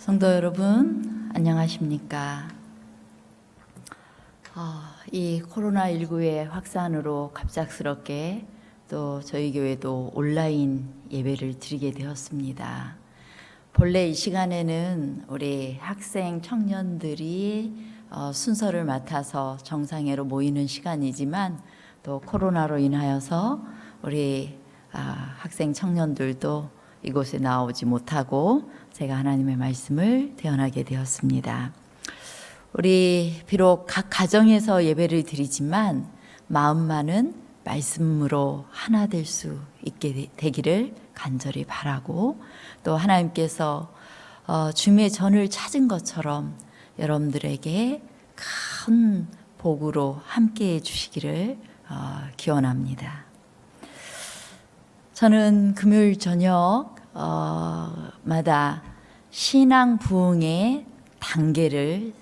성도 여러분, 안녕하십니까? 이 코로나19의 확산으로 갑작스럽게 또 저희 교회도 온라인 예배를 드리게 되었습니다. 본래 이 시간에는 우리 학생 청년들이 순서를 맡아서 정상회로 모이는 시간이지만 또 코로나로 인하여서 우리 학생 청년들도 이곳에 나오지 못하고 제가 하나님의 말씀을 대언하게 되었습니다. 우리 비록 각 가정에서 예배를 드리지만 마음만은 말씀으로 하나 될 수 있게 되기를 간절히 바라고, 또 하나님께서 주님의 전을 찾은 것처럼 여러분들에게 큰 복으로 함께해 주시기를 기원합니다. 저는 금요일 저녁 마다 신앙 부흥의 단계를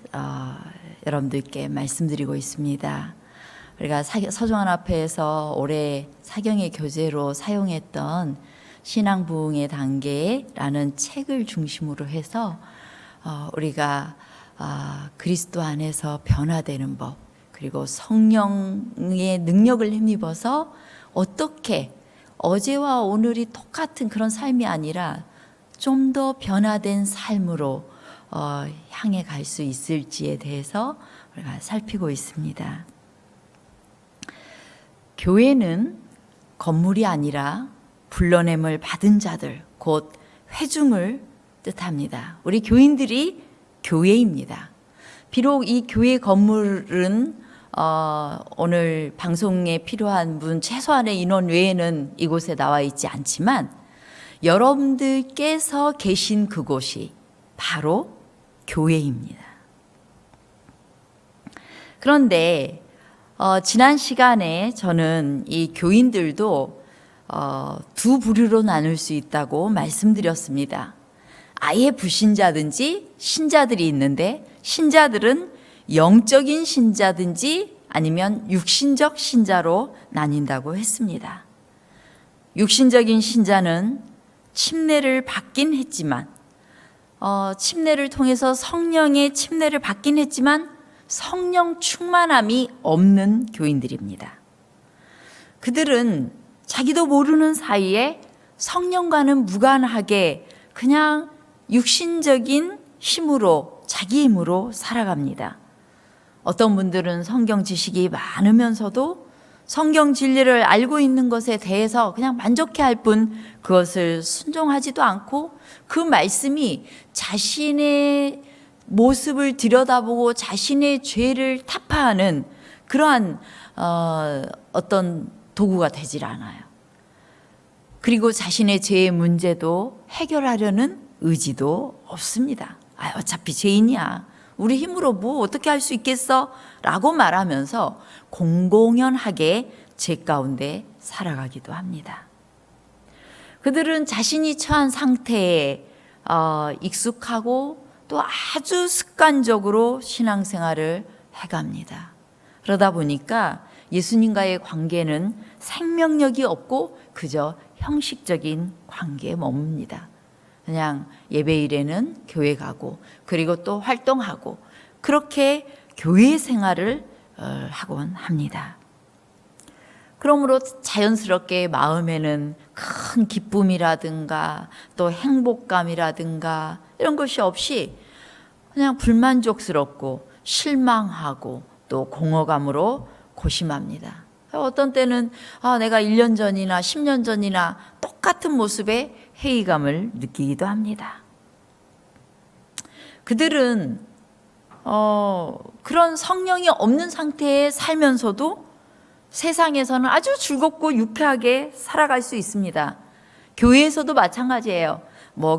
여러분들께 말씀드리고 있습니다. 우리가 서정환 앞에서 올해 사경의 교재로 사용했던 신앙 부흥의 단계라는 책을 중심으로 해서 우리가 그리스도 안에서 변화되는 법, 그리고 성령의 능력을 힘입어서 어떻게 어제와 오늘이 똑같은 그런 삶이 아니라 좀 더 변화된 삶으로 향해 갈 수 있을지에 대해서 우리가 살피고 있습니다. 교회는 건물이 아니라 불러냄을 받은 자들, 곧 회중을 뜻합니다. 우리 교인들이 교회입니다. 비록 이 교회 건물은 오늘 방송에 필요한 분 최소한의 인원 외에는 이곳에 나와 있지 않지만 여러분들께서 계신 그곳이 바로 교회입니다. 그런데 지난 시간에 저는 이 교인들도 두 부류로 나눌 수 있다고 말씀드렸습니다. 아예 불신자든지 신자들이 있는데, 신자들은 영적인 신자든지 아니면 육신적 신자로 나뉜다고 했습니다. 육신적인 신자는 침례를 받긴 했지만 침례를 통해서 성령의 침례를 받긴 했지만 성령 충만함이 없는 교인들입니다. 그들은 자기도 모르는 사이에 성령과는 무관하게 그냥 육신적인 힘으로, 자기 힘으로 살아갑니다. 어떤 분들은 성경 지식이 많으면서도 성경 진리를 알고 있는 것에 대해서 그냥 만족해 할 뿐 그것을 순종하지도 않고, 그 말씀이 자신의 모습을 들여다보고 자신의 죄를 타파하는 그러한 어떤 도구가 되질 않아요. 그리고 자신의 죄의 문제도 해결하려는 의지도 없습니다. 어차피 죄인이야, 우리 힘으로 뭐 어떻게 할 수 있겠어? 라고 말하면서 공공연하게 죄 가운데 살아가기도 합니다. 그들은 자신이 처한 상태에 익숙하고 또 아주 습관적으로 신앙생활을 해갑니다. 그러다 보니까 예수님과의 관계는 생명력이 없고 그저 형식적인 관계에 머뭅니다. 그냥 예배일에는 교회 가고 그리고 또 활동하고 그렇게 교회 생활을 하곤 합니다. 그러므로 자연스럽게 마음에는 큰 기쁨이라든가 또 행복감이라든가 이런 것이 없이 그냥 불만족스럽고 실망하고 또 공허감으로 고심합니다. 어떤 때는 내가 1년 전이나 10년 전이나 똑같은 모습에 회의감을 느끼기도 합니다. 그들은 그런 성령이 없는 상태에 살면서도 세상에서는 아주 즐겁고 유쾌하게 살아갈 수 있습니다. 교회에서도 마찬가지예요.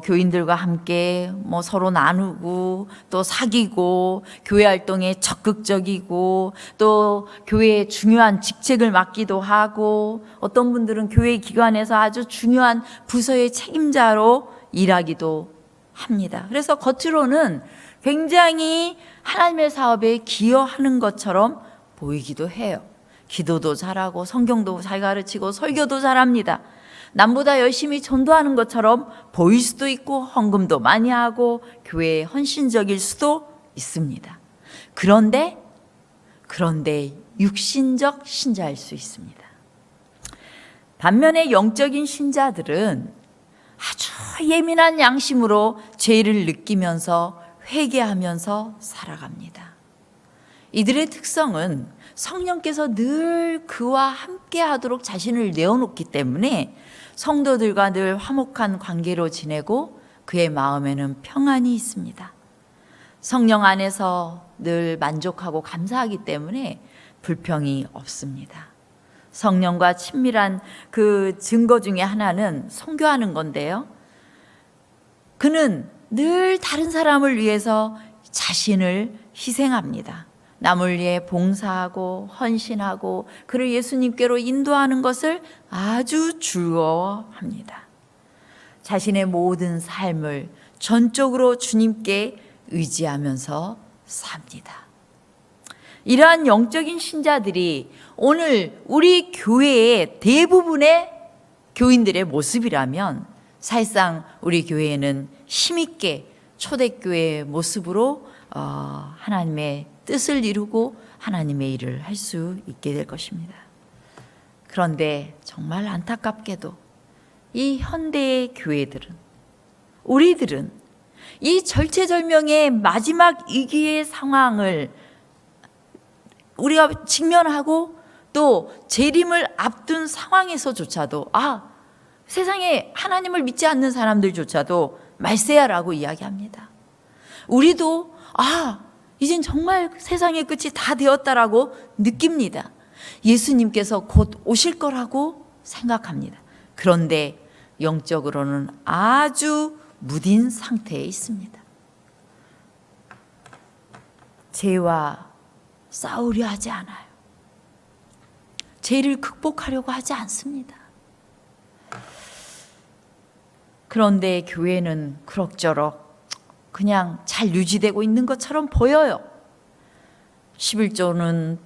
교인들과 함께 서로 나누고 또 사귀고 교회 활동에 적극적이고 또 교회에 중요한 직책을 맡기도 하고, 어떤 분들은 교회 기관에서 아주 중요한 부서의 책임자로 일하기도 합니다. 그래서 겉으로는 굉장히 하나님의 사업에 기여하는 것처럼 보이기도 해요. 기도도 잘하고 성경도 잘 가르치고 설교도 잘합니다. 남보다 열심히 전도하는 것처럼 보일 수도 있고 헌금도 많이 하고 교회에 헌신적일 수도 있습니다. 그런데 육신적 신자일 수 있습니다. 반면에 영적인 신자들은 아주 예민한 양심으로 죄를 느끼면서 회개하면서 살아갑니다. 이들의 특성은 성령께서 늘 그와 함께 하도록 자신을 내어놓기 때문에 성도들과 늘 화목한 관계로 지내고 그의 마음에는 평안이 있습니다. 성령 안에서 늘 만족하고 감사하기 때문에 불평이 없습니다. 성령과 친밀한 그 증거 중에 하나는 선교하는 건데요. 그는 늘 다른 사람을 위해서 자신을 희생합니다. 남을 위해 봉사하고 헌신하고 그를 예수님께로 인도하는 것을 아주 즐거워합니다. 자신의 모든 삶을 전적으로 주님께 의지하면서 삽니다. 이러한 영적인 신자들이 오늘 우리 교회의 대부분의 교인들의 모습이라면 사실상 우리 교회는 힘있게 초대교회의 모습으로 하나님의 뜻을 이루고 하나님의 일을 할 수 있게 될 것입니다. 그런데 정말 안타깝게도 이 현대의 교회들은, 우리들은 이 절체절명의 마지막 위기의 상황을 우리가 직면하고 또 재림을 앞둔 상황에서조차도 세상에 하나님을 믿지 않는 사람들조차도 말세야라고 이야기합니다. 우리도 이젠 정말 세상의 끝이 다 되었다라고 느낍니다. 예수님께서 곧 오실 거라고 생각합니다. 그런데 영적으로는 아주 무딘 상태에 있습니다. 죄와 싸우려 하지 않아요. 죄를 극복하려고 하지 않습니다. 그런데 교회는 그럭저럭 그냥 잘 유지되고 있는 것처럼 보여요. 11조는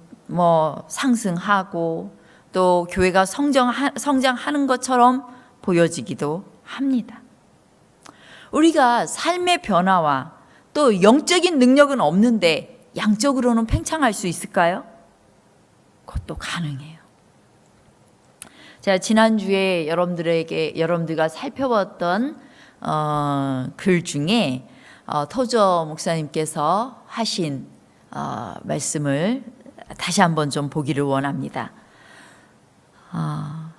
상승하고 또 교회가 성장하는 것처럼 보여지기도 합니다. 우리가 삶의 변화와 또 영적인 능력은 없는데 양적으로는 팽창할 수 있을까요? 그것도 가능해요. 제가 지난주에 여러분들과 살펴봤던 글 중에 토저 목사님께서 하신 말씀을 다시 한번 좀 보기를 원합니다.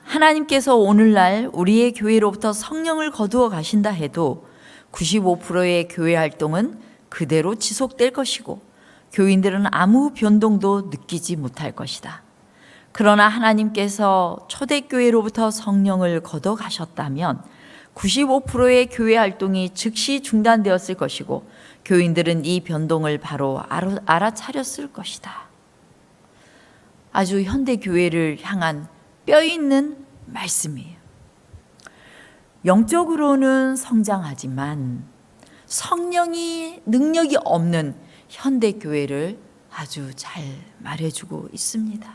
하나님께서 오늘날 우리의 교회로부터 성령을 거두어 가신다 해도 95%의 교회 활동은 그대로 지속될 것이고 교인들은 아무 변동도 느끼지 못할 것이다. 그러나 하나님께서 초대교회로부터 성령을 거둬 가셨다면 95%의 교회 활동이 즉시 중단되었을 것이고 교인들은 이 변동을 바로 알아차렸을 것이다. 아주 현대 교회를 향한 뼈 있는 말씀이에요. 영적으로는 성장하지만 성령이 능력이 없는 현대 교회를 아주 잘 말해주고 있습니다.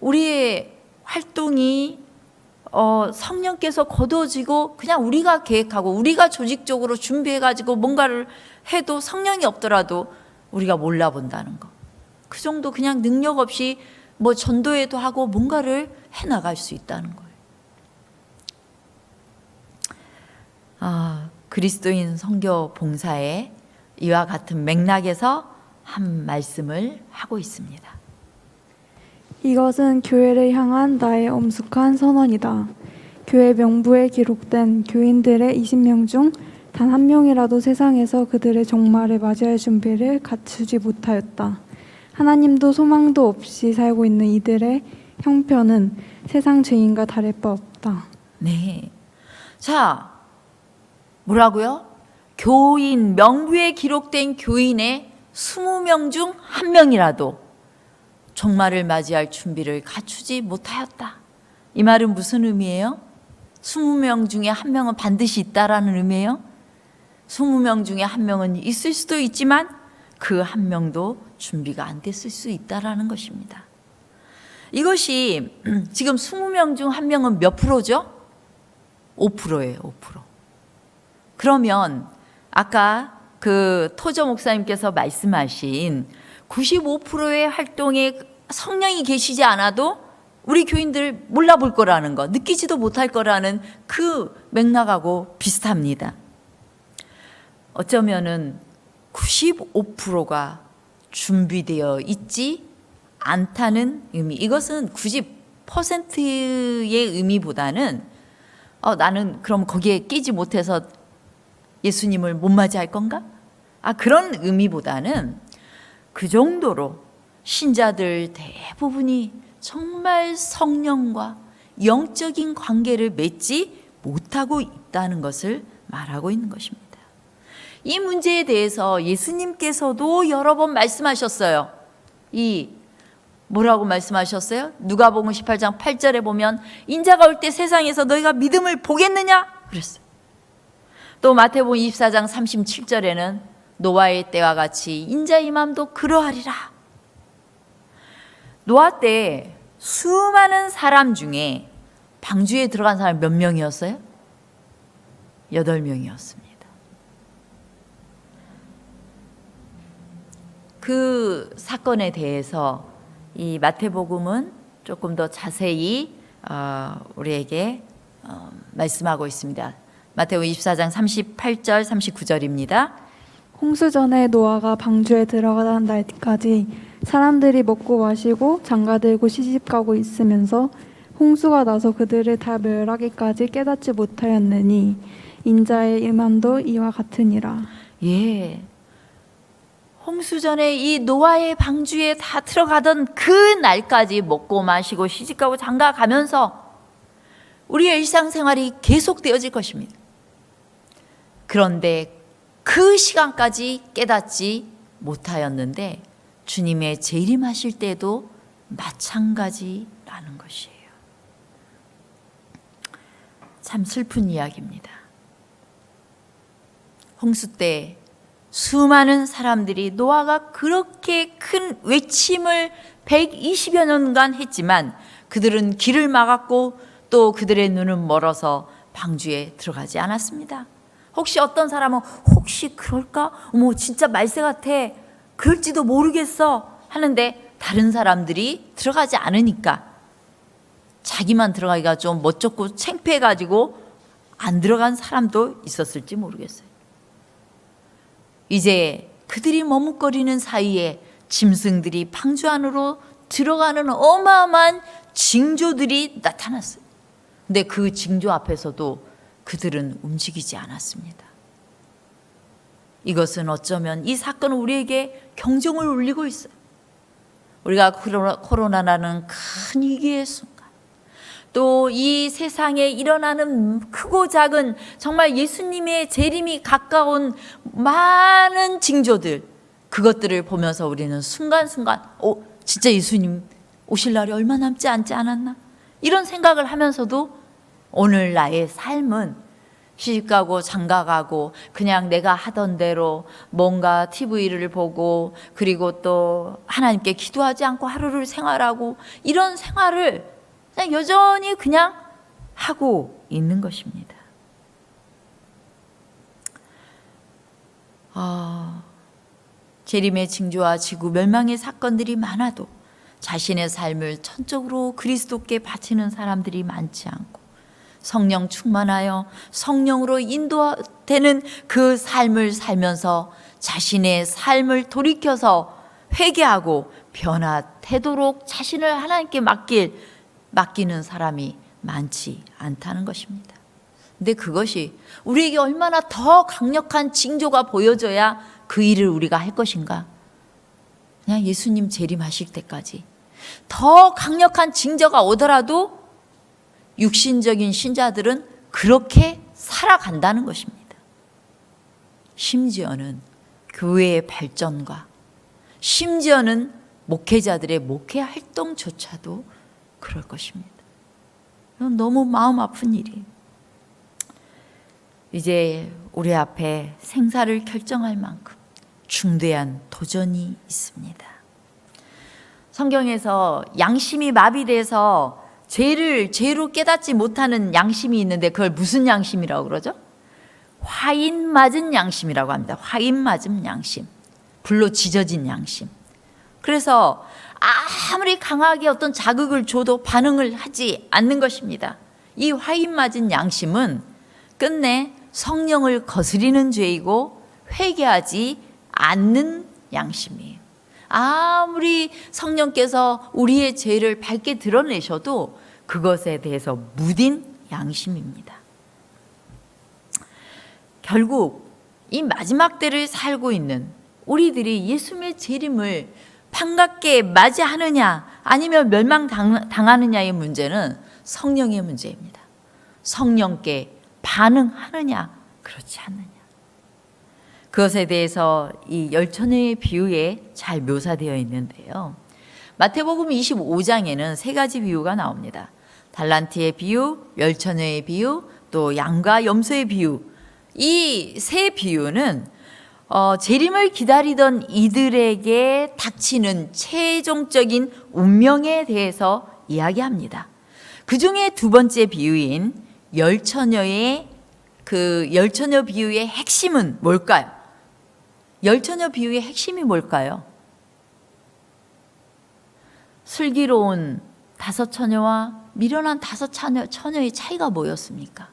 우리의 활동이 성령께서 거둬지고 그냥 우리가 계획하고 우리가 조직적으로 준비해가지고 뭔가를 해도 성령이 없더라도 우리가 몰라본다는 거. 그 정도 그냥 능력 없이 전도회도 하고 뭔가를 해나갈 수 있다는 거예요. 그리스도인 선교 봉사에 이와 같은 맥락에서 한 말씀을 하고 있습니다. 이것은 교회를 향한 나의 엄숙한 선언이다. 교회 명부에 기록된 교인들의 20명 중 단 한 명이라도 세상에서 그들의 종말을 맞이할 준비를 갖추지 못하였다. 하나님도 소망도 없이 살고 있는 이들의 형편은 세상 죄인과 다를 바 없다. 네. 자, 뭐라고요? 교인, 명부에 기록된 교인의 20명 중 한 명이라도 종말을 맞이할 준비를 갖추지 못하였다. 이 말은 무슨 의미예요? 20명 중에 한 명은 반드시 있다라는 의미예요? 20명 중에 한 명은 있을 수도 있지만 그 한 명도 준비가 안 됐을 수 있다라는 것입니다. 이것이 지금 20명 중 한 명은 몇 프로죠? 5%예요, 5%. 그러면 아까 그 토저 목사님께서 말씀하신 95%의 활동에 성령이 계시지 않아도 우리 교인들 몰라볼 거라는 거, 느끼지도 못할 거라는 그 맥락하고 비슷합니다. 어쩌면은 95%가 준비되어 있지 않다는 의미, 이것은 90%의 의미보다는 나는 그럼 거기에 끼지 못해서 예수님을 못 맞이할 건가? 그런 의미보다는 그 정도로 신자들 대부분이 정말 성령과 영적인 관계를 맺지 못하고 있다는 것을 말하고 있는 것입니다. 이 문제에 대해서 예수님께서도 여러 번 말씀하셨어요. 뭐라고 말씀하셨어요? 누가복음 18장 8절에 보면 인자가 올 때 세상에서 너희가 믿음을 보겠느냐? 그랬어요. 또 마태복음 24장 37절에는 노아의 때와 같이 인자의 임함도 그러하리라. 노아 때 수많은 사람 중에 방주에 들어간 사람이 몇 명이었어요? 8명이었습니다. 그 사건에 대해서 이 마태복음은 조금 더 자세히 우리에게 말씀하고 있습니다. 마태복음 24장 38절 39절입니다. 홍수 전에 노아가 방주에 들어가던 날까지 사람들이 먹고 마시고 장가들고 시집가고 있으면서 홍수가 나서 그들을 다 멸하기까지 깨닫지 못하였느니 인자의 임함도 이와 같으니라. 예, 홍수 전에 이 노아의 방주에 다 들어가던 그 날까지 먹고 마시고 시집가고 장가가면서 우리의 일상생활이 계속되어질 것입니다. 그런데 그 시간까지 깨닫지 못하였는데 주님의 재림하실 때도 마찬가지라는 것이에요. 참 슬픈 이야기입니다. 홍수 때 수많은 사람들이 노아가 그렇게 큰 외침을 120여 년간 했지만 그들은 길을 막았고 또 그들의 눈은 멀어서 방주에 들어가지 않았습니다. 혹시 어떤 사람은 혹시 그럴까? 어머 진짜 말세 같아. 그럴지도 모르겠어 하는데 다른 사람들이 들어가지 않으니까 자기만 들어가기가 좀 멋쩍고 창피해가지고 안 들어간 사람도 있었을지 모르겠어요. 이제 그들이 머뭇거리는 사이에 짐승들이 방주 안으로 들어가는 어마어마한 징조들이 나타났어요. 근데 그 징조 앞에서도 그들은 움직이지 않았습니다. 이것은 어쩌면 이 사건은 우리에게 경종을 울리고 있어요. 우리가 코로나라는 큰 위기의 순간, 또 이 세상에 일어나는 크고 작은 정말 예수님의 재림이 가까운 많은 징조들, 그것들을 보면서 우리는 순간순간 진짜 예수님 오실 날이 얼마 남지 않지 않았나? 이런 생각을 하면서도 오늘 나의 삶은 시집가고 장가가고 그냥 내가 하던 대로 뭔가 TV를 보고 그리고 또 하나님께 기도하지 않고 하루를 생활하고 이런 생활을 그냥 여전히 그냥 하고 있는 것입니다. 재림의 징조와 지구 멸망의 사건들이 많아도 자신의 삶을 전적으로 그리스도께 바치는 사람들이 많지 않고 성령 충만하여 성령으로 인도되는 그 삶을 살면서 자신의 삶을 돌이켜서 회개하고 변화되도록 자신을 하나님께 맡기는 사람이 많지 않다는 것입니다. 근데 그것이 우리에게 얼마나 더 강력한 징조가 보여져야 그 일을 우리가 할 것인가? 그냥 예수님 재림하실 때까지 더 강력한 징조가 오더라도 육신적인 신자들은 그렇게 살아간다는 것입니다. 심지어는 교회의 발전과 심지어는 목회자들의 목회 활동조차도 그럴 것입니다. 이건 너무 마음 아픈 일이에요. 이제 우리 앞에 생사를 결정할 만큼 중대한 도전이 있습니다. 성경에서 양심이 마비돼서 죄로 깨닫지 못하는 양심이 있는데 그걸 무슨 양심이라고 그러죠? 화인 맞은 양심이라고 합니다. 화인 맞은 양심. 불로 지져진 양심. 그래서 아무리 강하게 어떤 자극을 줘도 반응을 하지 않는 것입니다. 이 화인 맞은 양심은 끝내 성령을 거스리는 죄이고 회개하지 않는 양심이에요. 아무리 성령께서 우리의 죄를 밝게 드러내셔도 그것에 대해서 무딘 양심입니다. 결국 이 마지막 때를 살고 있는 우리들이 예수님의 재림을 반갑게 맞이하느냐 아니면 멸망당하느냐의 문제는 성령의 문제입니다. 성령께 반응하느냐 그렇지 않느냐. 그것에 대해서 이 열처녀의 비유에 잘 묘사되어 있는데요. 마태복음 25장에는 세 가지 비유가 나옵니다. 달란트의 비유, 열처녀의 비유, 또 양과 염소의 비유. 이 세 비유는 재림을 기다리던 이들에게 닥치는 최종적인 운명에 대해서 이야기합니다. 그 중에 두 번째 비유인 열처녀의 열처녀 비유의 핵심은 뭘까요? 열처녀 비유의 핵심이 뭘까요? 슬기로운 다섯 처녀와 미련한 다섯 처녀의 차이가 뭐였습니까?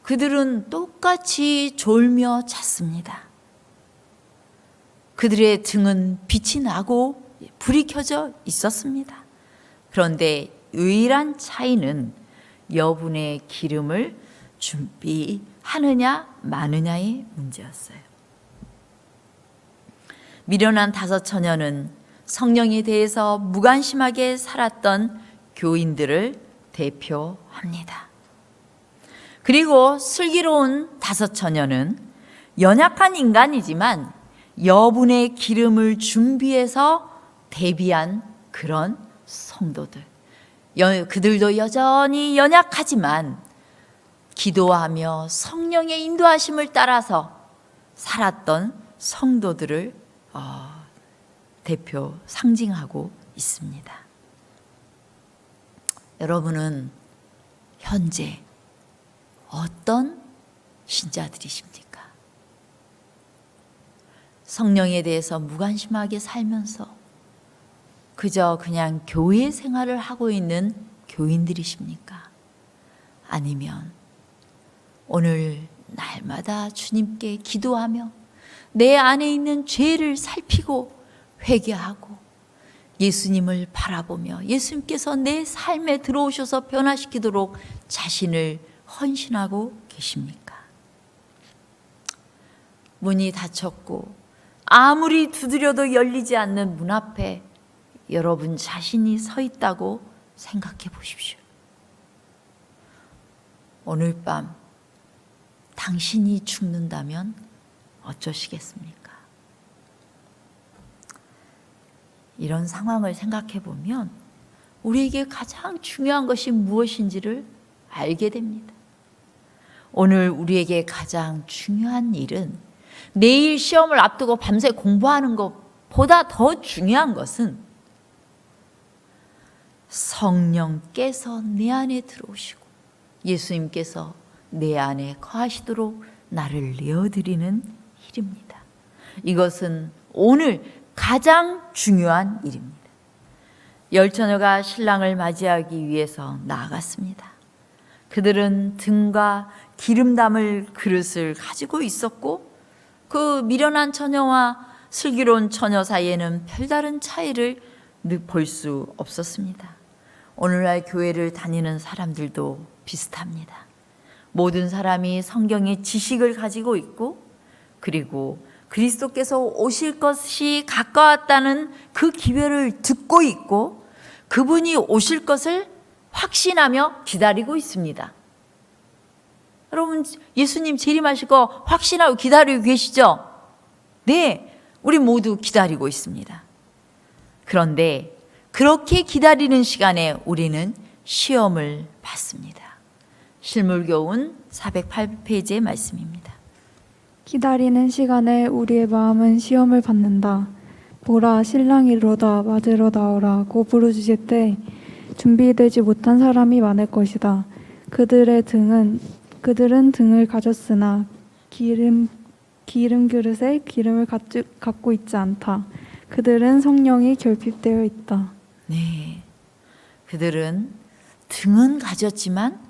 그들은 똑같이 졸며 잤습니다. 그들의 등은 빛이 나고 불이 켜져 있었습니다. 그런데 유일한 차이는 여분의 기름을 준비하느냐 마느냐의 문제였어요. 미련한 다섯 처녀는 성령에 대해서 무관심하게 살았던 교인들을 대표합니다. 그리고 슬기로운 다섯 처녀는 연약한 인간이지만 여분의 기름을 준비해서 대비한 그런 성도들. 그들도 여전히 연약하지만 기도하며 성령의 인도하심을 따라서 살았던 성도들을 대표 상징하고 있습니다. 여러분은 현재 어떤 신자들이십니까? 성령에 대해서 무관심하게 살면서 그저 그냥 교회 생활을 하고 있는 교인들이십니까? 아니면 오늘 날마다 주님께 기도하며 내 안에 있는 죄를 살피고 회개하고 예수님을 바라보며 예수님께서 내 삶에 들어오셔서 변화시키도록 자신을 헌신하고 계십니까? 문이 닫혔고 아무리 두드려도 열리지 않는 문 앞에 여러분 자신이 서 있다고 생각해 보십시오. 오늘 밤 당신이 죽는다면 어쩌시겠습니까? 이런 상황을 생각해 보면 우리에게 가장 중요한 것이 무엇인지를 알게 됩니다. 오늘 우리에게 가장 중요한 일은 내일 시험을 앞두고 밤새 공부하는 것보다 더 중요한 것은 성령께서 내 안에 들어오시고 예수님께서 내 안에 거하시도록 나를 내어드리는 일입니다. 이것은 오늘 가장 중요한 일입니다. 열처녀가 신랑을 맞이하기 위해서 나아갔습니다. 그들은 등과 기름 담을 그릇을 가지고 있었고 그 미련한 처녀와 슬기로운 처녀 사이에는 별다른 차이를 볼 수 없었습니다. 오늘날 교회를 다니는 사람들도 비슷합니다. 모든 사람이 성경의 지식을 가지고 있고 그리고 그리스도께서 오실 것이 가까웠다는 그 기회를 듣고 있고 그분이 오실 것을 확신하며 기다리고 있습니다. 여러분 예수님 재림하실 거 확신하고 기다리고 계시죠? 네, 우리 모두 기다리고 있습니다. 그런데 그렇게 기다리는 시간에 우리는 시험을 받습니다. 실물교훈 408페이지의 말씀입니다. 기다리는 시간에 우리의 마음은 시험을 받는다. 보라, 신랑이 이로다, 맞으러 나오라고 부르짖을 때 준비되지 못한 사람이 많을 것이다. 그들은 등을 가졌으나 기름 그릇에 기름을 갖고 있지 않다. 그들은 성령이 결핍되어 있다. 네, 그들은 등은 가졌지만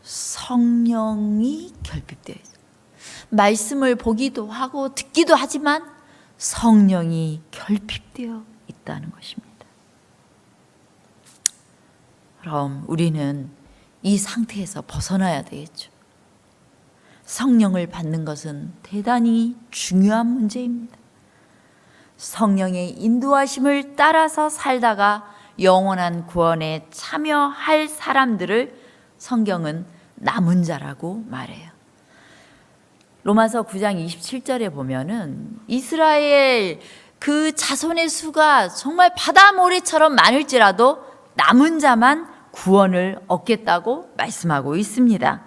성령이 결핍되어 있어요. 말씀을 보기도 하고 듣기도 하지만 성령이 결핍되어 있다는 것입니다. 그럼 우리는 이 상태에서 벗어나야 되겠죠. 성령을 받는 것은 대단히 중요한 문제입니다. 성령의 인도하심을 따라서 살다가 영원한 구원에 참여할 사람들을 성경은 남은 자라고 말해요. 로마서 9장 27절에 보면은 이스라엘 그 자손의 수가 정말 바다 모래처럼 많을지라도 남은 자만 구원을 얻겠다고 말씀하고 있습니다.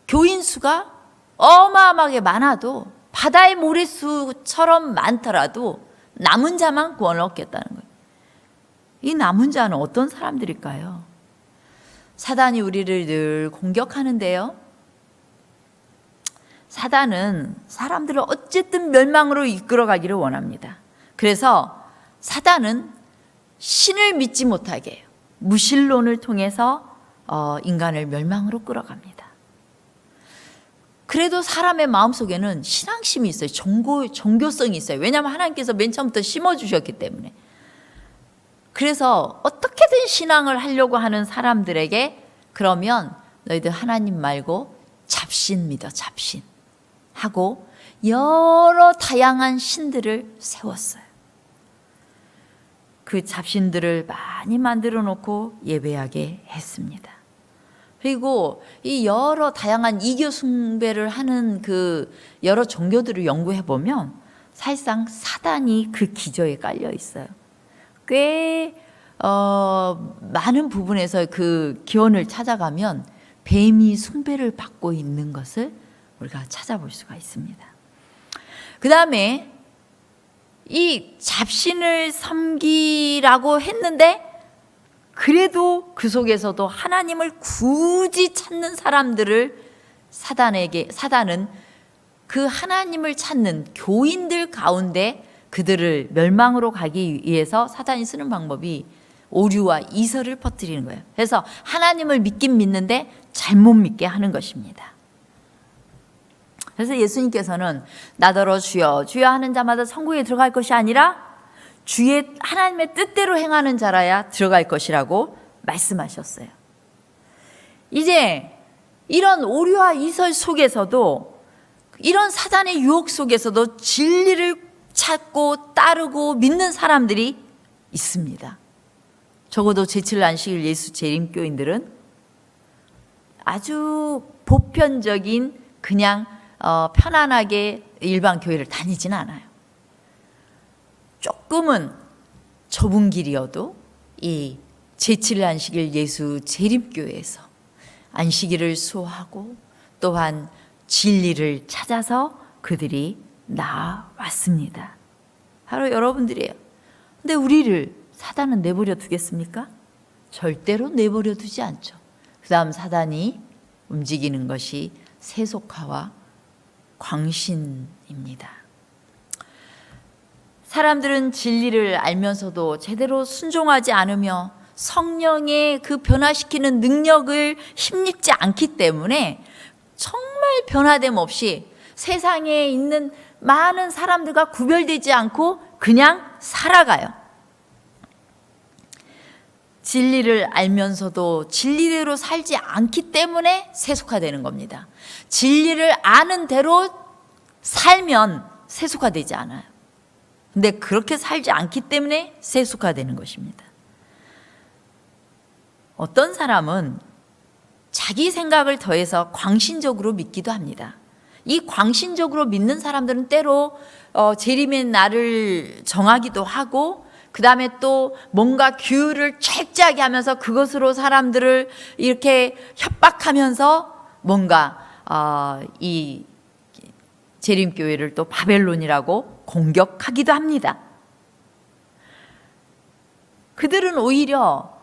교인 수가 어마어마하게 많아도 바다의 모래수처럼 많더라도 남은 자만 구원을 얻겠다는 거예요. 이 남은 자는 어떤 사람들일까요? 사단이 우리를 늘 공격하는데요. 사단은 사람들을 어쨌든 멸망으로 이끌어가기를 원합니다. 그래서 사단은 신을 믿지 못하게 해요. 무신론을 통해서 인간을 멸망으로 끌어갑니다. 그래도 사람의 마음속에는 신앙심이 있어요. 종교성이 있어요. 왜냐하면 하나님께서 맨 처음부터 심어주셨기 때문에. 그래서 어떻게든 신앙을 하려고 하는 사람들에게 그러면 너희들 하나님 말고 잡신 믿어, 잡신 하고 여러 다양한 신들을 세웠어요. 그 잡신들을 많이 만들어 놓고 예배하게 했습니다. 그리고 이 여러 다양한 이교 숭배를 하는 그 여러 종교들을 연구해 보면 사실상 사단이 그 기저에 깔려 있어요. 꽤 많은 부분에서 그 기원을 찾아가면 뱀이 숭배를 받고 있는 것을 우리가 찾아볼 수가 있습니다. 그 다음에 이 잡신을 섬기라고 했는데 그래도 그 속에서도 하나님을 굳이 찾는 사람들을 사단은 그 하나님을 찾는 교인들 가운데 그들을 멸망으로 가기 위해서 사단이 쓰는 방법이 오류와 이설을 퍼뜨리는 거예요. 그래서 하나님을 믿긴 믿는데 잘못 믿게 하는 것입니다. 그래서 예수님께서는 나더러 주여 주여 하는 자마다 천국에 들어갈 것이 아니라 주의 하나님의 뜻대로 행하는 자라야 들어갈 것이라고 말씀하셨어요. 이제 이런 오류와 이설 속에서도 이런 사단의 유혹 속에서도 진리를 찾고 따르고 믿는 사람들이 있습니다. 적어도 제7일 안식일 예수 재림교인들은 아주 보편적인 그냥 편안하게 일반 교회를 다니진 않아요. 조금은 좁은 길이어도 이 제7일 안식일 예수 재림교회에서 안식일을 수호하고 또한 진리를 찾아서 그들이 나왔습니다. 바로 여러분들이에요. 근데 우리를 사단은 내버려 두겠습니까? 절대로 내버려 두지 않죠. 그 다음 사단이 움직이는 것이 세속화와 광신입니다. 사람들은 진리를 알면서도 제대로 순종하지 않으며 성령의 그 변화시키는 능력을 힘입지 않기 때문에 정말 변화됨 없이 세상에 있는 많은 사람들과 구별되지 않고 그냥 살아가요. 진리를 알면서도 진리대로 살지 않기 때문에 세속화되는 겁니다. 진리를 아는 대로 살면 세속화되지 않아요. 근데 그렇게 살지 않기 때문에 세속화되는 것입니다. 어떤 사람은 자기 생각을 더해서 광신적으로 믿기도 합니다. 이 광신적으로 믿는 사람들은 때로 재림의 날을 정하기도 하고 그 다음에 또 뭔가 규율을 철저하게 하면서 그것으로 사람들을 이렇게 협박하면서 뭔가 이 재림교회를 또 바벨론이라고 공격하기도 합니다. 그들은 오히려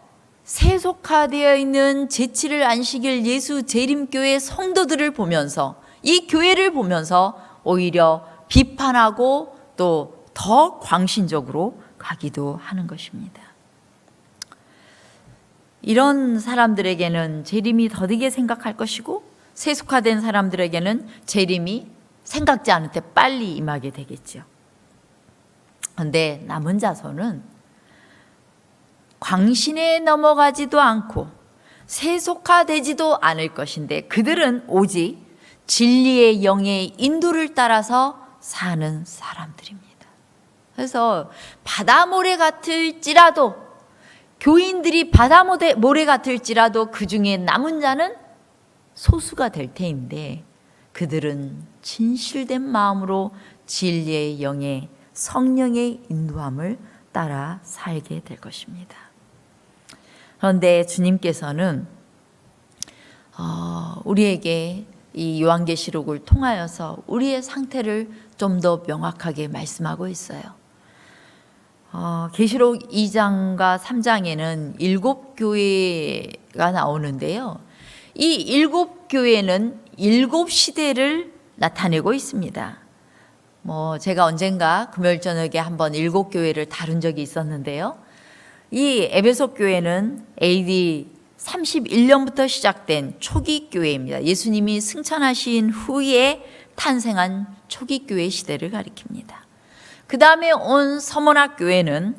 세속화되어 있는 제7일 안식일 예수 재림교회 성도들을 보면서, 이 교회를 보면서 오히려 비판하고 또 더 광신적으로 가기도 하는 것입니다. 이런 사람들에게는 재림이 더디게 생각할 것이고, 세속화된 사람들에게는 재림이 생각지 않을 때 빨리 임하게 되겠죠. 그런데 남은 자손은 광신에 넘어가지도 않고 세속화되지도 않을 것인데, 그들은 오직 진리의 영의 인도를 따라서 사는 사람들입니다. 그래서 바다 모래 같을지라도, 교인들이 바다 모래 같을지라도 그 중에 남은 자는 소수가 될 테인데, 그들은 진실된 마음으로 진리의 영의 성령의 인도함을 따라 살게 될 것입니다. 그런데 주님께서는 우리에게 이 요한계시록을 통하여서 우리의 상태를 좀 더 명확하게 말씀하고 있어요. 계시록 2장과 3장에는 7교회가 나오는데요. 이 7교회는 7시대를 나타내고 있습니다. 제가 언젠가 금요일 저녁에 한번 7교회를 다룬 적이 있었는데요. 이 에베소 교회는 AD 31년부터 시작된 초기 교회입니다. 예수님이 승천하신 후에 탄생한 초기 교회 시대를 가리킵니다. 그 다음에 온 서문학 교회는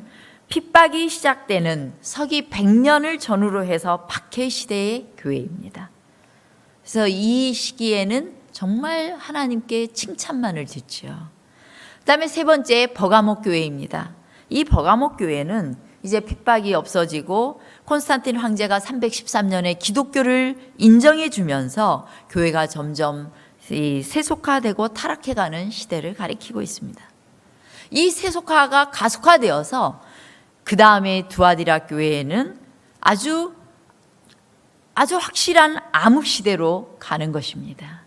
핍박이 시작되는 서기 100년을 전후로 해서 박해 시대의 교회입니다. 그래서 이 시기에는 정말 하나님께 칭찬만을 듣죠. 그 다음에 세 번째 버가목 교회입니다. 이 버가목 교회는 이제 핍박이 없어지고 콘스탄틴 황제가 313년에 기독교를 인정해 주면서 교회가 점점 세속화되고 타락해가는 시대를 가리키고 있습니다. 이 세속화가 가속화되어서 그 다음에 두아디라 교회에는 아주 확실한 암흑시대로 가는 것입니다.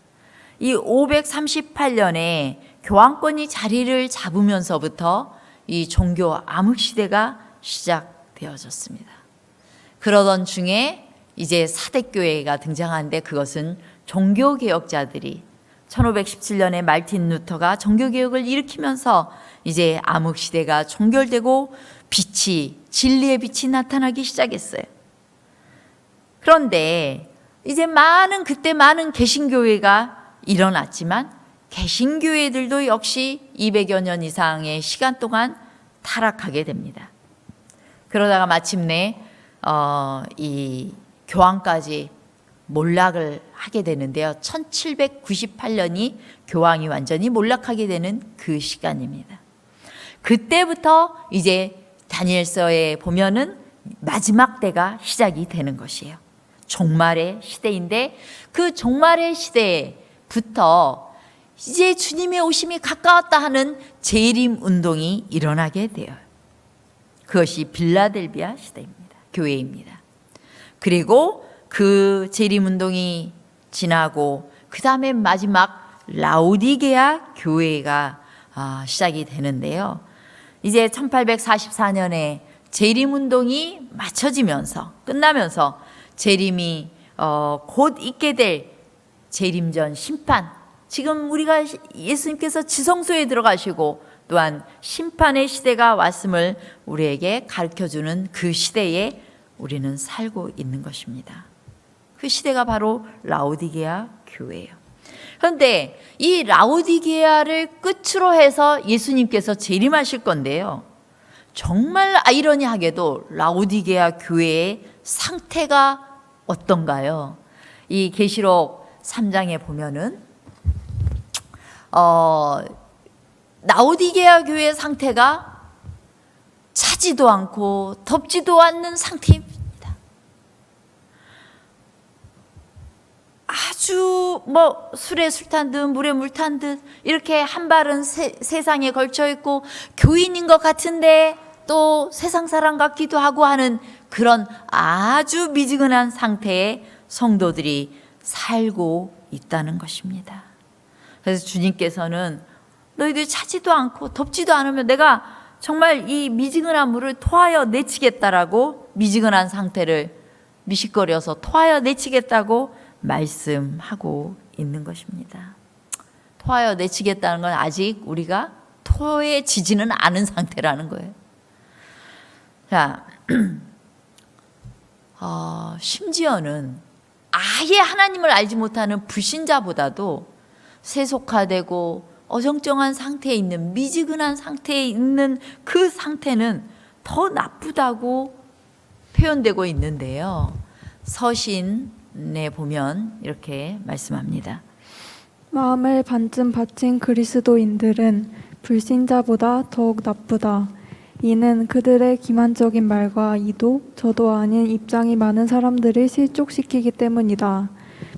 이 538년에 교황권이 자리를 잡으면서부터 이 종교 암흑시대가 시작되어졌습니다. 그러던 중에 이제 사대교회가 등장하는데, 그것은 종교개혁자들이 1517년에 말틴 루터가 종교개혁을 일으키면서 이제 암흑시대가 종결되고 진리의 빛이 나타나기 시작했어요. 그런데 이제 그때 많은 개신교회가 일어났지만, 개신교회들도 역시 200여 년 이상의 시간 동안 타락하게 됩니다. 그러다가 마침내 이 교황까지 몰락을 하게 되는데요. 1798년이 교황이 완전히 몰락하게 되는 그 시간입니다. 그때부터 이제 다니엘서에 보면은 마지막 때가 시작이 되는 것이에요. 종말의 시대인데, 그 종말의 시대부터 이제 주님의 오심이 가까웠다 하는 재림 운동이 일어나게 돼요. 그것이 빌라델비아 시대입니다. 교회입니다. 그리고 그 재림 운동이 지나고 그 다음에 마지막 라오디게아 교회가 시작이 되는데요. 이제 1844년에 재림 운동이 마쳐지면서 끝나면서 재림이 곧 있게 될 재림전 심판, 지금 우리가 예수님께서 지성소에 들어가시고 또한 심판의 시대가 왔음을 우리에게 가르쳐주는 그 시대에 우리는 살고 있는 것입니다. 그 시대가 바로 라오디게아 교회예요. 그런데 이 라오디게아를 끝으로 해서 예수님께서 재림하실 건데요. 정말 아이러니하게도 라오디게아 교회의 상태가 어떤가요? 이 계시록 3장에 보면은 라오디게아 교회의 상태가 차지도 않고 덥지도 않는 상태입니다. 아주 술에 술 탄 듯 물에 물 탄 듯 이렇게 한 발은 세상에 걸쳐 있고 교인인 것 같은데 또 세상 사람 같기도 하고 하는 그런 아주 미지근한 상태의 성도들이 살고 있다는 것입니다. 그래서 주님께서는 너희들 차지도 않고 덥지도 않으면 내가 정말 이 미지근한 물을 토하여 내치겠다라고 미지근한 상태를 미식거려서 토하여 내치겠다고 말씀하고 있는 것입니다. 토하여 내치겠다는 건 아직 우리가 토해지지는 않은 상태라는 거예요. 자, 심지어는 아예 하나님을 알지 못하는 불신자보다도 세속화되고 어정쩡한 상태에 있는 미지근한 상태에 있는 그 상태는 더 나쁘다고 표현되고 있는데요. 서신에 보면 이렇게 말씀합니다. 마음을 반쯤 바친 그리스도인들은 불신자보다 더욱 나쁘다. 이는 그들의 기만적인 말과 이도 저도 아닌 입장이 많은 사람들을 실족시키기 때문이다.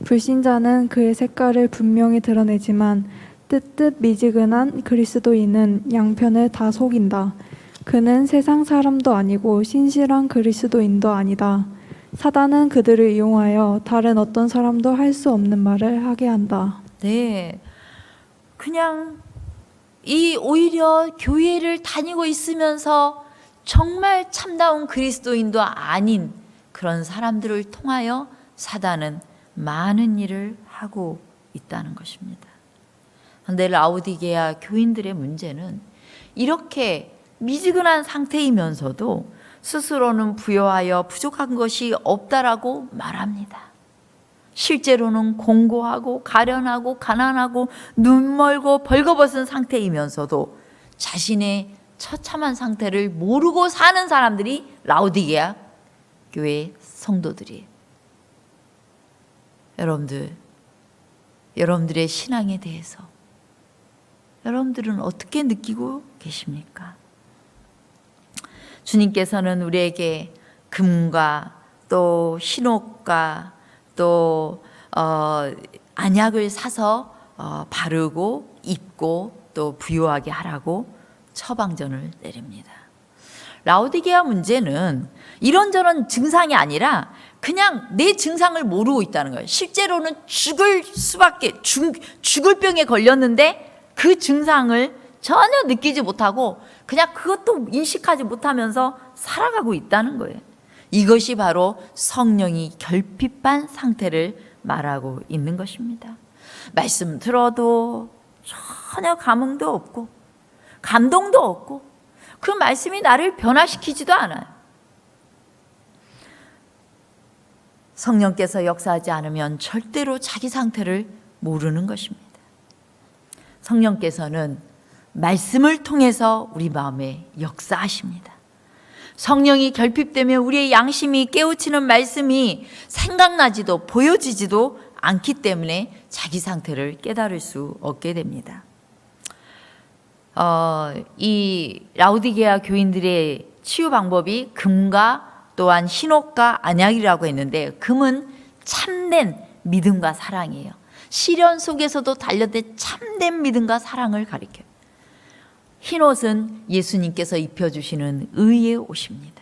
불신자는 그의 색깔을 분명히 드러내지만 뜨뜻 미지근한 그리스도인은 양편을 다 속인다. 그는 세상 사람도 아니고 신실한 그리스도인도 아니다. 사단은 그들을 이용하여 다른 어떤 사람도 할 수 없는 말을 하게 한다. 네, 그냥 오히려 교회를 다니고 있으면서 정말 참다운 그리스도인도 아닌 그런 사람들을 통하여 사단은 많은 일을 하고 있다는 것입니다. 그런데 라오디게아 교인들의 문제는 이렇게 미지근한 상태이면서도 스스로는 부여하여 부족한 것이 없다라고 말합니다. 실제로는 공고하고 가련하고 가난하고 눈멀고 벌거벗은 상태이면서도 자신의 처참한 상태를 모르고 사는 사람들이 라오디게아 교회 성도들이에요. 여러분들의 신앙에 대해서 여러분들은 어떻게 느끼고 계십니까? 주님께서는 우리에게 금과 또 흰옷과 또 안약을 사서 바르고 입고 또 부유하게 하라고 처방전을 내립니다. 라오디게아 문제는 이런저런 증상이 아니라 그냥 내 증상을 모르고 있다는 거예요. 실제로는 죽을 병에 걸렸는데 그 증상을 전혀 느끼지 못하고 그냥 그것도 인식하지 못하면서 살아가고 있다는 거예요. 이것이 바로 성령이 결핍한 상태를 말하고 있는 것입니다. 말씀 들어도 전혀 감흥도 없고 감동도 없고 그 말씀이 나를 변화시키지도 않아요. 성령께서 역사하지 않으면 절대로 자기 상태를 모르는 것입니다. 성령께서는 말씀을 통해서 우리 마음에 역사하십니다. 성령이 결핍되면 우리의 양심이 깨우치는 말씀이 생각나지도 보여지지도 않기 때문에 자기 상태를 깨달을 수 없게 됩니다. 이 라오디게아 교인들의 치유 방법이 금과 또한 흰옷과 안약이라고 했는데 금은 참된 믿음과 사랑이에요. 시련 속에서도 단련된 참된 믿음과 사랑을 가리켜요. 흰옷은 예수님께서 입혀주시는 의의 옷입니다.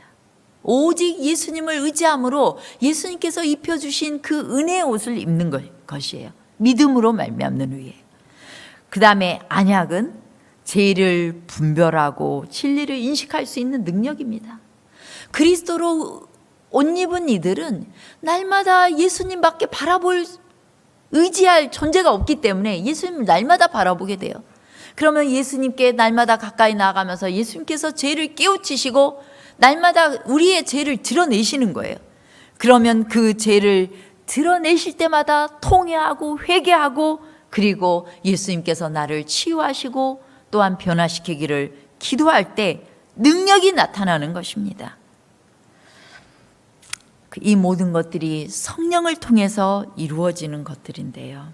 오직 예수님을 의지함으로 예수님께서 입혀주신 그 은혜의 옷을 입는 것이에요. 믿음으로 말미암는 의예요. 그 다음에 안약은 죄를 분별하고 진리를 인식할 수 있는 능력입니다. 그리스도로 옷 입은 이들은 날마다 예수님밖에 의지할 존재가 없기 때문에 예수님을 날마다 바라보게 돼요. 그러면 예수님께 날마다 가까이 나아가면서 예수님께서 죄를 깨우치시고 날마다 우리의 죄를 드러내시는 거예요. 그러면 그 죄를 드러내실 때마다 통회하고 회개하고 그리고 예수님께서 나를 치유하시고 또한 변화시키기를 기도할 때 능력이 나타나는 것입니다. 이 모든 것들이 성령을 통해서 이루어지는 것들인데요.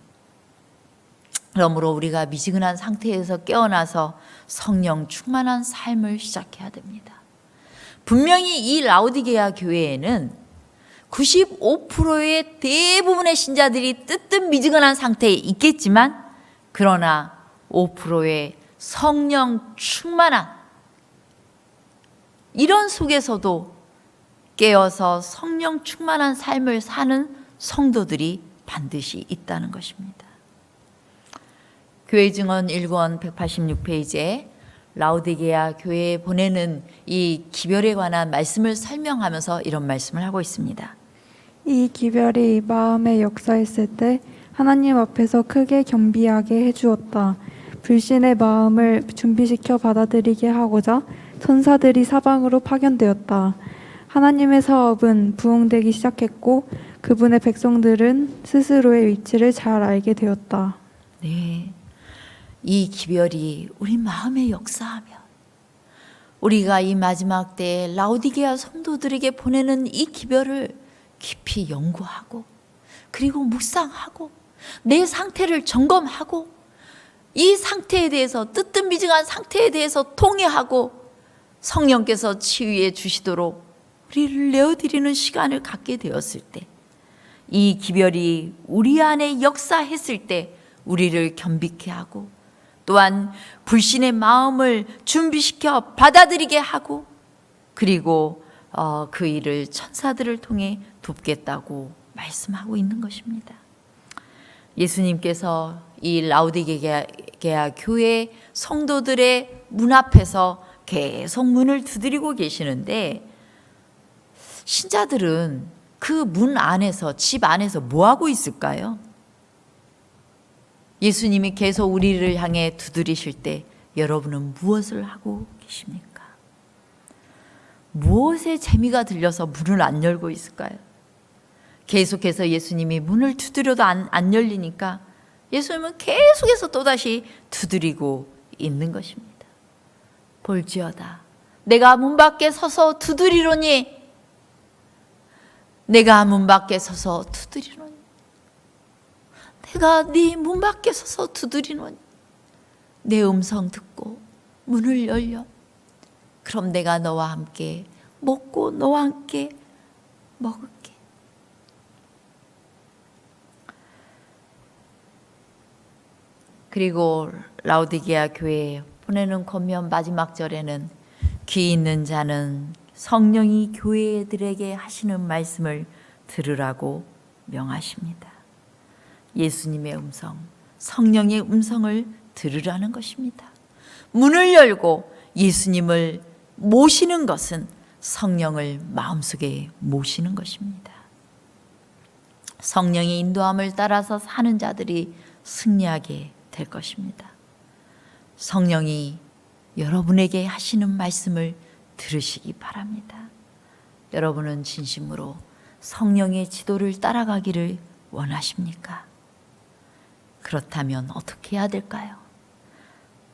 그러므로 우리가 미지근한 상태에서 깨어나서 성령 충만한 삶을 시작해야 됩니다. 분명히 이 라오디게아 교회에는 95%의 대부분의 신자들이 뜨뜻 미지근한 상태에 있겠지만 그러나 5%의 성령 충만한 이런 속에서도 깨어서 성령 충만한 삶을 사는 성도들이 반드시 있다는 것입니다. 교회 증언 1권 186페이지에 라오디게아 교회에 보내는 이 기별에 관한 말씀을 설명하면서 이런 말씀을 하고 있습니다. 이 기별이 마음에 역사했을 때 하나님 앞에서 크게 겸비하게 해주었다. 불신의 마음을 준비시켜 받아들이게 하고자 천사들이 사방으로 파견되었다. 하나님의 사업은 부흥되기 시작했고 그분의 백성들은 스스로의 위치를 잘 알게 되었다. 네, 이 기별이 우리 마음에 역사하면 우리가 이 마지막 때에 라오디게아 성도들에게 보내는 이 기별을 깊이 연구하고 그리고 묵상하고 내 상태를 점검하고 이 상태에 대해서 뜨뜻미증한 상태에 대해서 통회하고 성령께서 치유해 주시도록 우리를 내어드리는 시간을 갖게 되었을 때 이 기별이 우리 안에 역사했을 때 우리를 겸비케 하고 또한 불신의 마음을 준비시켜 받아들이게 하고 그리고 그 일을 천사들을 통해 돕겠다고 말씀하고 있는 것입니다. 예수님께서 이 라오디게아 교회 성도들의 문 앞에서 계속 문을 두드리고 계시는데 신자들은 그 문 안에서 집 안에서 뭐 하고 있을까요? 예수님이 계속 우리를 향해 두드리실 때 여러분은 무엇을 하고 계십니까? 무엇에 재미가 들려서 문을 안 열고 있을까요? 계속해서 예수님이 문을 두드려도 안 열리니까 예수님은 계속해서 또다시 두드리고 있는 것입니다. 볼지어다 내가 문 밖에 서서 두드리노니 내가 문 밖에 서서 두드리노니 내가 네 문 밖에 서서 두드리노니 내 음성 듣고 문을 열려 그럼 내가 너와 함께 먹고 너와 함께 먹을게. 그리고 라오디게아 교회에 보내는 권면 마지막 절에는 귀 있는 자는 성령이 교회들에게 하시는 말씀을 들으라고 명하십니다. 예수님의 음성, 성령의 음성을 들으라는 것입니다. 문을 열고 예수님을 모시는 것은 성령을 마음속에 모시는 것입니다. 성령의 인도함을 따라서 사는 자들이 승리하게 될 것입니다. 성령이 여러분에게 하시는 말씀을 들으시기 바랍니다. 여러분은 진심으로 성령의 지도를 따라가기를 원하십니까? 그렇다면 어떻게 해야 될까요?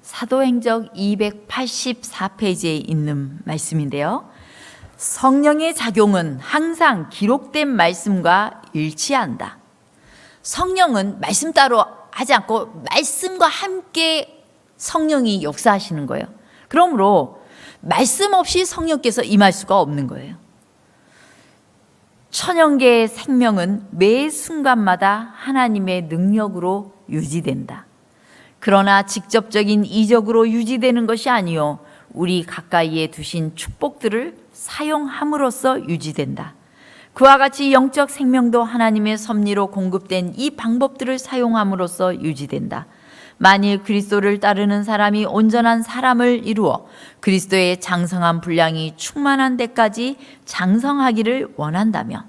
사도행적 284페이지에 있는 말씀인데요. 성령의 작용은 항상 기록된 말씀과 일치한다. 성령은 말씀 따로 하지 않고 말씀과 함께 성령이 역사하시는 거예요. 그러므로 말씀 없이 성령께서 임할 수가 없는 거예요. 천연계의 생명은 매 순간마다 하나님의 능력으로 유지된다. 그러나 직접적인 이적으로 유지되는 것이 아니요 우리 가까이에 두신 축복들을 사용함으로써 유지된다. 그와 같이 영적 생명도 하나님의 섭리로 공급된 이 방법들을 사용함으로써 유지된다. 만일 그리스도를 따르는 사람이 온전한 사람을 이루어 그리스도의 장성한 분량이 충만한 데까지 장성하기를 원한다면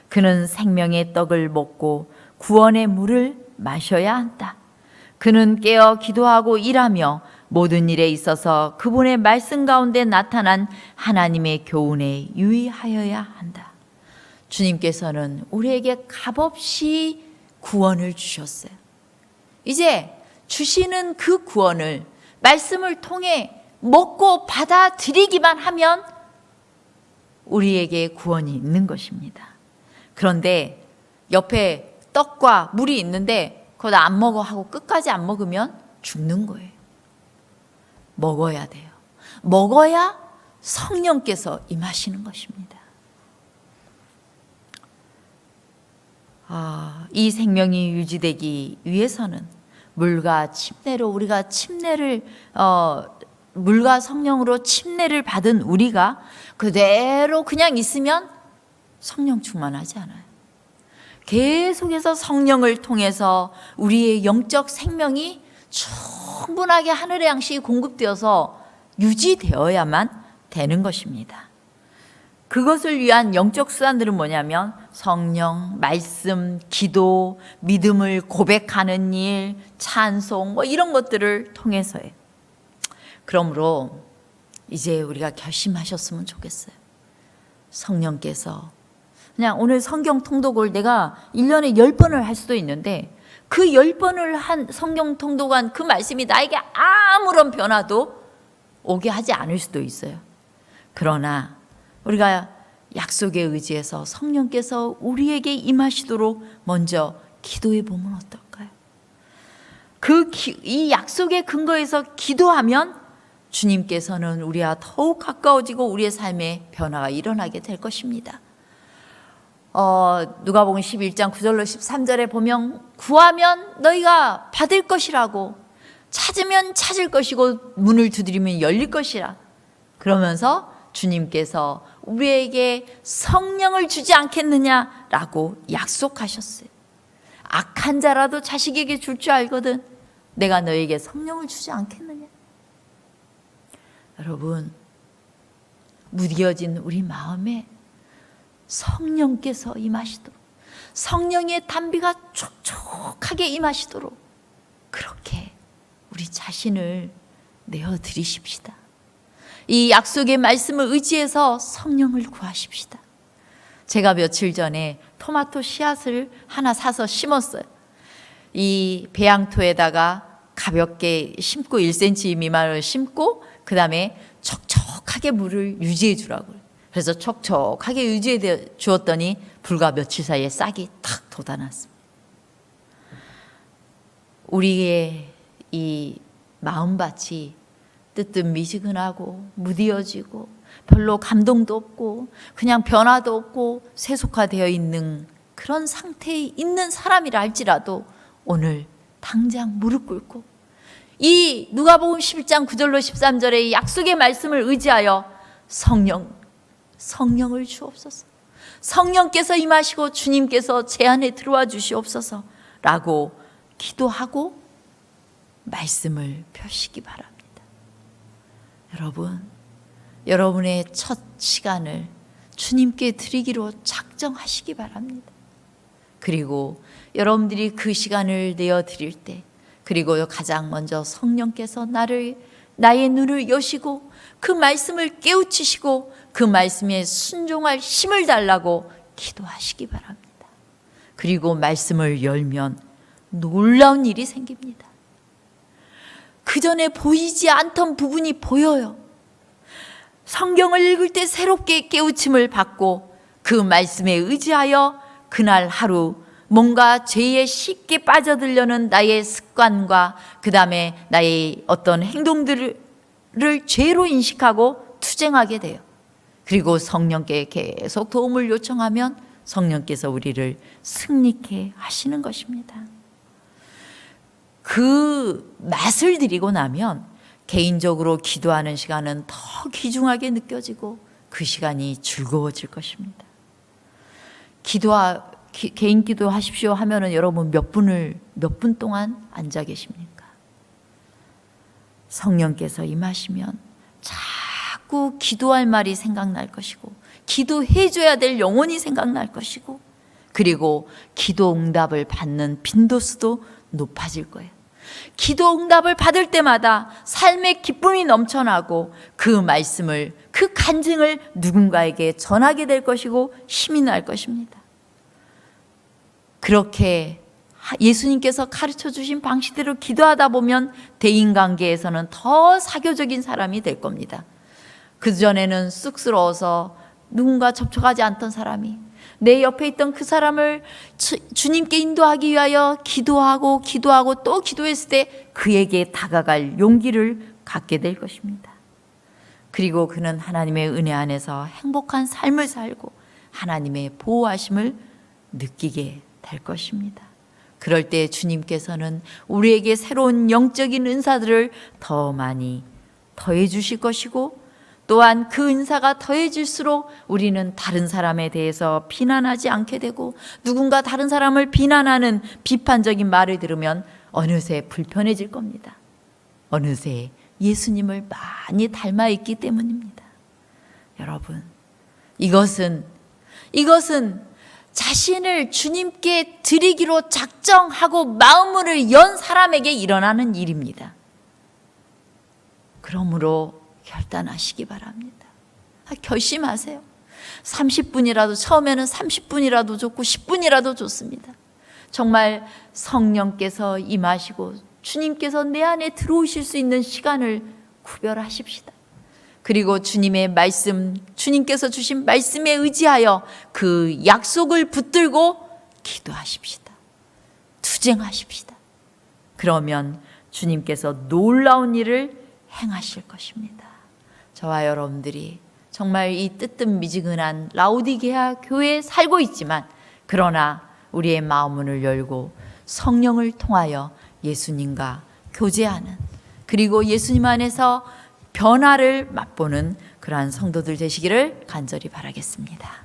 그는 생명의 떡을 먹고 구원의 물을 마셔야 한다. 그는 깨어 기도하고 일하며 모든 일에 있어서 그분의 말씀 가운데 나타난 하나님의 교훈에 유의하여야 한다. 주님께서는 우리에게 값없이 구원을 주셨어요. 이제 주시는 그 구원을 말씀을 통해 먹고 받아들이기만 하면 우리에게 구원이 있는 것입니다. 그런데 옆에 떡과 물이 있는데 그거 안 먹어 하고 끝까지 안 먹으면 죽는 거예요. 먹어야 돼요. 먹어야 성령께서 임하시는 것입니다. 이 생명이 유지되기 위해서는 물과 침례로 우리가 물과 성령으로 침례를 받은 우리가 그대로 그냥 있으면 성령 충만하지 않아요. 계속해서 성령을 통해서 우리의 영적 생명이 충분하게 하늘의 양식이 공급되어서 유지되어야만 되는 것입니다. 그것을 위한 영적 수단들은 뭐냐면 성령, 말씀, 기도, 믿음을 고백하는 일, 찬송 뭐 이런 것들을 통해서예요. 그러므로 이제 우리가 결심하셨으면 좋겠어요. 성령께서 그냥 오늘 성경 통독을 내가 1년에 10번을 할 수도 있는데 그 10번을 한 성경 통독한 그 말씀이 나에게 아무런 변화도 오게 하지 않을 수도 있어요. 그러나 우리가 약속에 의지해서 성령께서 우리에게 임하시도록 먼저 기도해 보면 어떨까요? 이 약속의 근거에서 기도하면 주님께서는 우리와 더욱 가까워지고 우리의 삶에 변화가 일어나게 될 것입니다. 누가복음 11장 9절로 13절에 보면 구하면 너희가 받을 것이라고, 찾으면 찾을 것이고 문을 두드리면 열릴 것이라. 그러면서 주님께서 우리에게 성령을 주지 않겠느냐라고 약속하셨어요. 악한 자라도 자식에게 줄 줄 알거든 내가 너에게 성령을 주지 않겠느냐. 여러분, 무뎌진 우리 마음에 성령께서 임하시도록, 성령의 단비가 촉촉하게 임하시도록 그렇게 우리 자신을 내어드리십시다. 이 약속의 말씀을 의지해서 성령을 구하십시다. 제가 며칠 전에 토마토 씨앗을 하나 사서 심었어요. 이 배양토에다가 가볍게 심고 1cm 미만으로 심고 그 다음에 촉촉하게 물을 유지해 주라고요. 그래서 촉촉하게 유지해 주었더니 불과 며칠 사이에 싹이 탁 돋아났습니다. 우리의 이 마음밭이 뜨뜻미지근하고 무디어지고 별로 감동도 없고 그냥 변화도 없고 세속화되어 있는 그런 상태에 있는 사람이라 할지라도 오늘 당장 무릎 꿇고 이 누가복음 11장 9절로 13절의 약속의 말씀을 의지하여 성령을 주옵소서, 성령께서 임하시고 주님께서 제 안에 들어와 주시옵소서 라고 기도하고 말씀을 펴시기 바랍니다. 여러분, 여러분의 첫 시간을 주님께 드리기로 작정하시기 바랍니다. 그리고 여러분들이 그 시간을 내어 드릴 때, 그리고 가장 먼저 성령께서 나의 눈을 여시고 그 말씀을 깨우치시고 그 말씀에 순종할 힘을 달라고 기도하시기 바랍니다. 그리고 말씀을 열면 놀라운 일이 생깁니다. 그 전에 보이지 않던 부분이 보여요. 성경을 읽을 때 새롭게 깨우침을 받고 그 말씀에 의지하여 그날 하루 뭔가 죄에 쉽게 빠져들려는 나의 습관과 그 다음에 나의 어떤 행동들을 죄로 인식하고 투쟁하게 돼요. 그리고 성령께 계속 도움을 요청하면 성령께서 우리를 승리케 하시는 것입니다. 그 맛을 들이고 나면 개인적으로 기도하는 시간은 더 귀중하게 느껴지고 그 시간이 즐거워질 것입니다. 개인 기도 하십시오 하면은 여러분 몇 분 동안 앉아 계십니까? 성령께서 임하시면 자꾸 기도할 말이 생각날 것이고 기도해 줘야 될 영혼이 생각날 것이고 그리고 기도 응답을 받는 빈도수도 높아질 거예요. 기도 응답을 받을 때마다 삶의 기쁨이 넘쳐나고 그 말씀을, 그 간증을 누군가에게 전하게 될 것이고 힘이 날 것입니다. 그렇게 예수님께서 가르쳐 주신 방식대로 기도하다 보면 대인관계에서는 더 사교적인 사람이 될 겁니다. 그전에는 쑥스러워서 누군가 접촉하지 않던 사람이 내 옆에 있던 그 사람을 주님께 인도하기 위하여 기도하고 또 기도했을 때 그에게 다가갈 용기를 갖게 될 것입니다. 그리고 그는 하나님의 은혜 안에서 행복한 삶을 살고 하나님의 보호하심을 느끼게 될 것입니다. 그럴 때 주님께서는 우리에게 새로운 영적인 은사들을 더 많이 더해 주실 것이고 또한 그 은사가 더해질수록 우리는 다른 사람에 대해서 비난하지 않게 되고 누군가 다른 사람을 비난하는 비판적인 말을 들으면 어느새 불편해질 겁니다. 어느새 예수님을 많이 닮아 있기 때문입니다. 여러분, 이것은 자신을 주님께 드리기로 작정하고 마음을 연 사람에게 일어나는 일입니다. 그러므로 결단하시기 바랍니다. 결심하세요. 30분이라도, 처음에는 30분이라도 좋고 10분이라도 좋습니다. 정말 성령께서 임하시고 주님께서 내 안에 들어오실 수 있는 시간을 구별하십시다. 그리고 주님의 말씀, 주님께서 주신 말씀에 의지하여 그 약속을 붙들고 기도하십시다. 투쟁하십시다. 그러면 주님께서 놀라운 일을 행하실 것입니다. 저와 여러분들이 정말 이 뜨뜻미지근한 라오디게아 교회에 살고 있지만, 그러나 우리의 마음문을 열고 성령을 통하여 예수님과 교제하는, 그리고 예수님 안에서 변화를 맛보는 그러한 성도들 되시기를 간절히 바라겠습니다.